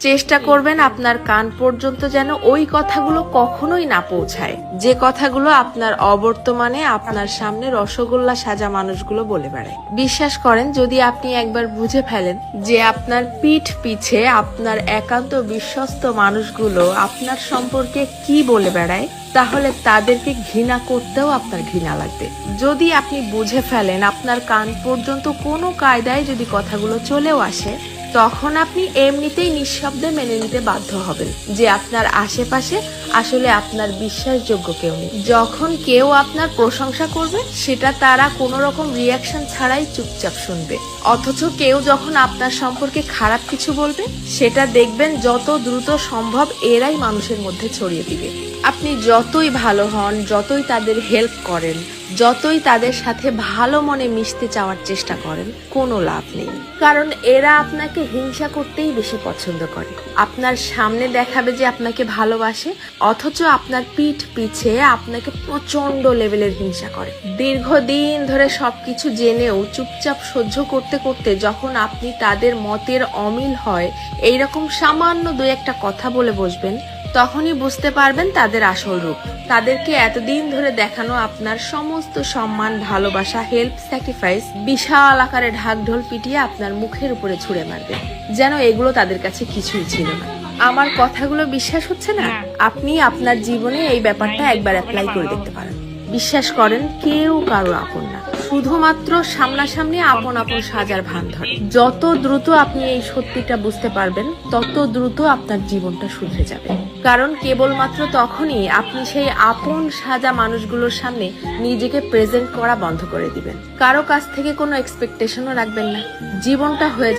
চেষ্টা করবেন আপনার কান পর্যন্ত যেন ওই কথাগুলো কখনোই না পৌঁছায়, যে কথাগুলো আপনার অবর্তমানে আপনার সামনে রসগোল্লা সাজা মানুষগুলো বলে বেড়ায়। বিশ্বাস করেন, যদি আপনি একবার বুঝে ফেলেন যে আপনার পিঠ পিছে আপনার একান্ত বিশ্বস্ত মানুষগুলো আপনার সম্পর্কে কি বলে বেড়ায়, তাহলে তাদেরকে ঘৃণা করতেও আপনার ঘৃণা লাগবে। যদি আপনি বুঝে ফেলেন আপনার কান পর্যন্ত কোনো কায়দায় যদি কথাগুলো চলেও আসে, তখন আপনি এমনিতেই নিঃশব্দে মেনে নিতে বাধ্য হবেন যে আপনার আশেপাশে আসলে আপনার বিশ্বাসযোগ্য কেউ নেই। যখন কেউ আপনার প্রশংসা করবে, সেটা তারা কোনো রকম রিয়াকশন ছাড়াই চুপচাপ শুনবে। অথচ কেউ যখন আপনার সম্পর্কে খারাপ কিছু বলবে, সেটা দেখবেন যত দ্রুত সম্ভব এরাই মানুষের মধ্যে ছড়িয়ে দিবে। আপনি যতই ভালো হন, যতই তাদের হেল্প করেন, যতই তাদের সাথে ভালো মনে মিশতে চাওয়ার চেষ্টা করেন, কোনো লাভ নেই। কারণ এরা আপনাকে হিংসা করতেই বেশি পছন্দ করে। আপনার সামনে দেখাবে যে আপনাকে ভালোবাসে, অথচ আপনার পিঠ পিছে আপনাকে প্রচন্ড লেভেলের হিংসা করে। দীর্ঘদিন ধরে সবকিছু জেনেও চুপচাপ সহ্য করতে করতে যখন আপনি তাদের মতের অমিল হয় এইরকম সামান্য দু একটা কথা বলে বসবেন, তখনই বুঝতে পারবেন তাদের আসল রূপ। তাদেরকে এতদিন ধরে দেখানো আপনার সমস্ত সম্মান, ভালোবাসা, হেল্প, স্যাক্রিফাইস বিশাল আকারে ঢাকঢোল পিটিয়ে আপনার মুখের উপরে ছুঁড়ে মারবে, যেন এগুলো তাদের কাছে কিছুই ছিল না। আমার কথাগুলো বিশ্বাস হচ্ছে না? আপনি আপনার জীবনে এই ব্যাপারটা একবার অ্যাপ্লাই করে দেখতে পারেন। বিশ্বাস করেন, কেউ কারো আপন না, শুধুমাত্র সামনাসামনি আপন আপন সাজার ভান ধরে। যত দ্রুত আপনি এই সত্যিটা বুঝতে পারবেন, তত দ্রুত আপনার জীবনটা শুধরে যাবে। কারণ কেবলমাত্র তখনই আপনি সেই আপন সাজা মানুষগুলোর সামনে নিজেকে প্রেজেন্ট করা বন্ধ করে দিবেন। কারো কাছ থেকে কোনো এক্সপেকটেশনও রাখবেন না। জীবনটা হয়ে